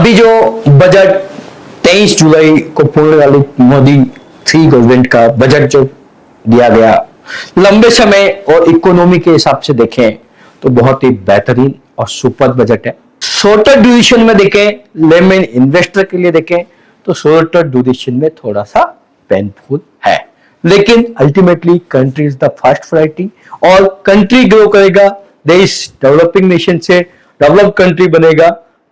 अभी जो बजट 23 जुलाई को पूर्ण वाली मोदी 3 गवर्नमेंट का बजट जो दिया गया, लंबे समय और इकोनॉमी के हिसाब से देखें तो बहुत ही बेहतरीन और सुपर बजट है। शॉर्टर ड्यूरेशन में देखें, लेमन इन्वेस्टर के लिए देखें तो शॉर्टर ड्यूरेशन में थोड़ा सा पेनफुल है, लेकिन ultimately country is the first priority और कंट्री ग्रो करेगा, देश डेवलपिंग नेशन से डेवलप कंट्री बनेगा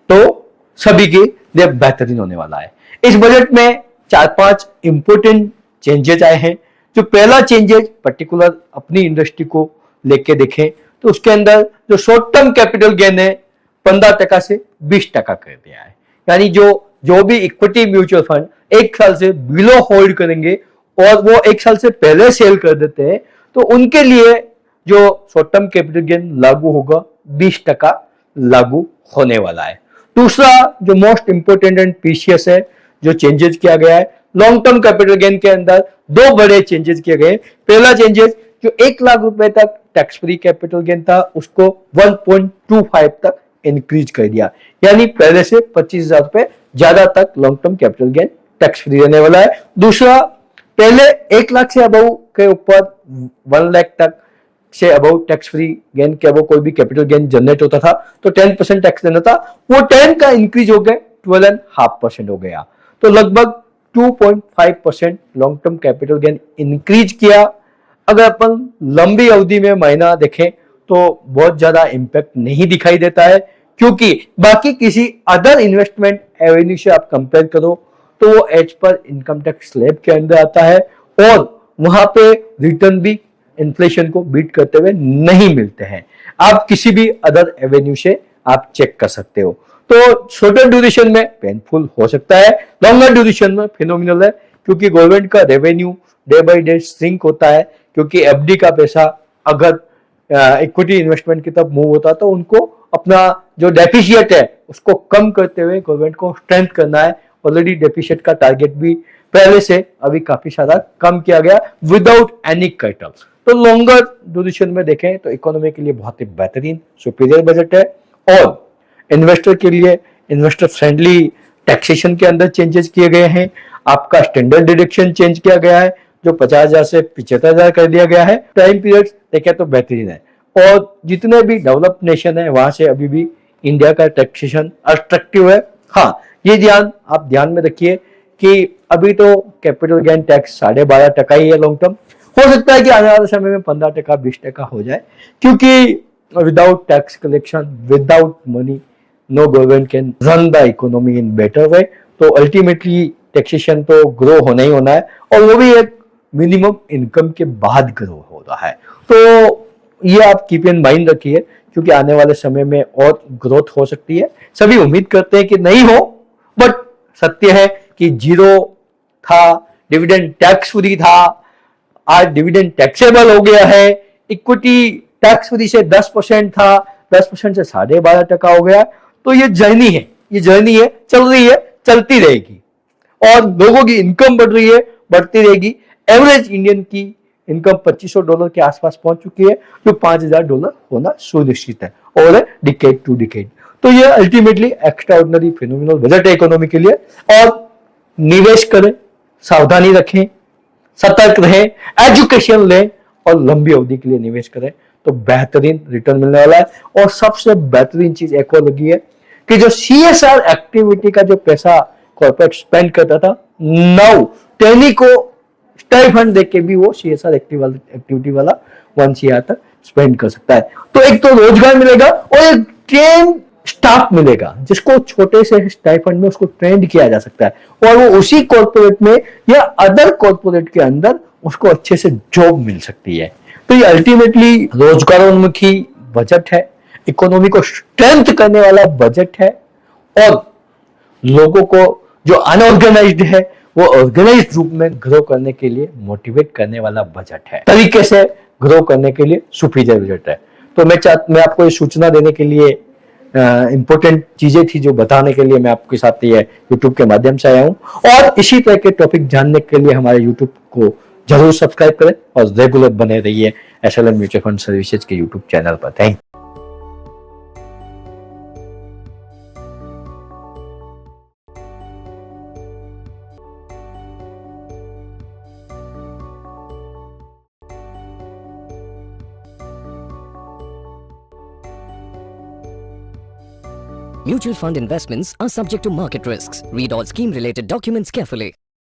तो सभी के लिए बेहतरीन होने वाला है। इस बजट में 4-5 इंपोर्टेंट चेंजेस आए हैं। जो पहला चेंजेस पर्टिकुलर अपनी इंडस्ट्री को लेके देखें तो उसके अंदर जो शॉर्ट टर्म कैपिटल गेन है 15% से 20% कर दिया है। यानी जो भी इक्विटी म्यूचुअल फंड 1 साल से बिलो होल्ड करेंगे और वो 1 साल से पहले सेल कर देते हैं तो उनके लिए जो शॉर्ट टर्म कैपिटल गेन लागू होगा 20% लागू होने वाला है। दूसरा जो मोस्ट इंपोर्टेंट एंड प्रीशियस है, जो चेंजेस किया गया है लॉन्ग टर्म कैपिटल गेन के अंदर 2 बड़े चेंजेस किए गए। पहला चेंजेस जो 1 लाख रुपए तक टैक्स फ्री कैपिटल गेन था उसको 1.25 तक इंक्रीज कर दिया, यानी पहले से 25,000 रुपए ज्यादा तक long term capital gain tax free रहने वाला है। दूसरा, पहले 1 लाख से अबव के ऊपर 1 लाख तक से अबव टैक्स फ्री गेन के अबव कोई भी कैपिटल गेन जनरेट होता था तो 10% टैक्स देना था, वो 10 का इंक्रीज हो गया 12.5% हो गया, तो लगभग 2.5% long term capital gain increase किया। अगर अपन लंबी अवधि में महीना देखें तो बहुत ज्यादा इंपैक्ट नहीं दिखाई देता है, क्योंकि बाकी किसी अदर इन्वेस्टमेंट एवेन्यू से आप कंपेयर करो तो वो as per income tax slab के अंदर आता है और वहां पे रिटर्न भी इन्फ्लेशन को बीट करते हुए नहीं मिलते हैं। आप किसी भी अदर एवेन्यू से आप चेक कर सकते हो। तो शॉर्टर ड्यूरेशन में पेनफुल हो सकता है, लॉन्गर ड्यूरेशन में फिनोमिनल है, क्योंकि गवर्नमेंट का revenue day by day shrink होता है, क्योंकि एफडी का पैसा अगर इक्विटी इन्वेस्टमेंट की तरफ मूव होता तो उनको अपना जो डेफिशिएट है उसको कम करते हुए गवर्नमेंट को स्ट्रेंथ करना है। ऑलरेडी डेफिशिएट का टारगेट भी पहले से अभी काफी सारा कम किया गया विदाउट एनी कटअप। तो लॉन्गर ड्यूरेशन में देखें तो इकोनॉमी के लिए बहुत ही बेहतरीन सुपीरियर बजट है और इन्वेस्टर के लिए इन्वेस्टर फ्रेंडली टैक्सेशन के अंदर चेंजेस किए गए हैं। आपका स्टैंडर्ड डिडक्शन चेंज किया गया है, जो 50,000 से 75,000 कर दिया गया है। टाइम पीरियड देखें तो बेहतरीन है और जितने भी डेवलप्ड नेशन है वहां से अभी भी इंडिया का टैक्सेशन अट्रैक्टिव है। हाँ, ये आप ध्यान में रखिए कि अभी तो कैपिटल गेन टैक्स 12.5% ही है लॉन्ग टर्म, हो सकता है कि आने वाले समय में 15%, 20% हो जाए, क्योंकि without tax collection, without money, no government can run the economy in better way. तो अल्टीमेटली टैक्सेशन तो ग्रो होना ही होना है और वो भी एक मिनिमम इनकम के बाद ग्रो हो रहा है। तो ये आप कीप इन माइंड रखिए, क्योंकि आने वाले समय में और ग्रोथ हो सकती है। सभी उम्मीद करते हैं कि नहीं हो, बट सत्य है कि जीरो था, डिविडेंड टैक्स फ्री था, आज डिविडेंड टैक्सेबल हो गया है, इक्विटी टैक्स फ्री से 10% था, 10% से 12.5% हो गया। तो ये जर्नी है, चल रही है, चलती रहेगी और लोगों की इनकम बढ़ रही है, बढ़ती रहेगी। एवरेज इंडियन की इनकम $2,500 के आसपास पहुंच चुकी है, जो $5,000 होना सुनिश्चित है और डिकेड टू डिकेड। तो ये ultimately extra ordinary phenomenal budget है इकोनॉमी के लिए। और निवेश करें, सावधानी रखें, सतर्क रहें, एजुकेशन लें और लंबी अवधि के लिए निवेश करें तो बेहतरीन रिटर्न मिलने वाला है। और सबसे बेहतरीन चीज एक और लगी है कि जो सीएसआर एक्टिविटी का जो पैसा कॉर्पोरेट स्पेंड करता था, नाउ टेनी को स्टाइपेंड देके भी वो सीएसआर एक्टिविटी वाला 1 CR तक स्पेंड कर सकता है। तो एक तो रोजगार मिलेगा और एक ट्रेन स्टाफ मिलेगा, जिसको छोटे से स्टाइपेंड में उसको ट्रेंड किया जा सकता है और वो उसी कॉर्पोरेट में या अदर कॉर्पोरेट के अंदर उसको अच्छे से जॉब मिल सकती है। तो ये अल्टीमेटली रोजगारोन्मुखी बजट है, इकोनॉमी को स्ट्रेंथ करने वाला बजट है और लोगों को जो अनऑर्गेनाइज्ड है वो ऑर्गेनाइज्ड रूप में ग्रो करने के लिए मोटिवेट करने वाला बजट है, तरीके से ग्रो करने के लिए सुपीरियर बजट है। तो मैं आपको ये सूचना देने के लिए इंपॉर्टेंट चीजें थी जो बताने के लिए मैं आपके साथ ये यूट्यूब के माध्यम से आया हूं। और इसी तरह के टॉपिक जानने के लिए हमारे यूट्यूब को जरूर सब्सक्राइब करें और रेगुलर बने रहिए एसएलएम म्यूचुअल फंड सर्विसेज के यूट्यूब चैनल पर। Thank you. Mutual fund investments are subject to market risks. Read all scheme related documents carefully.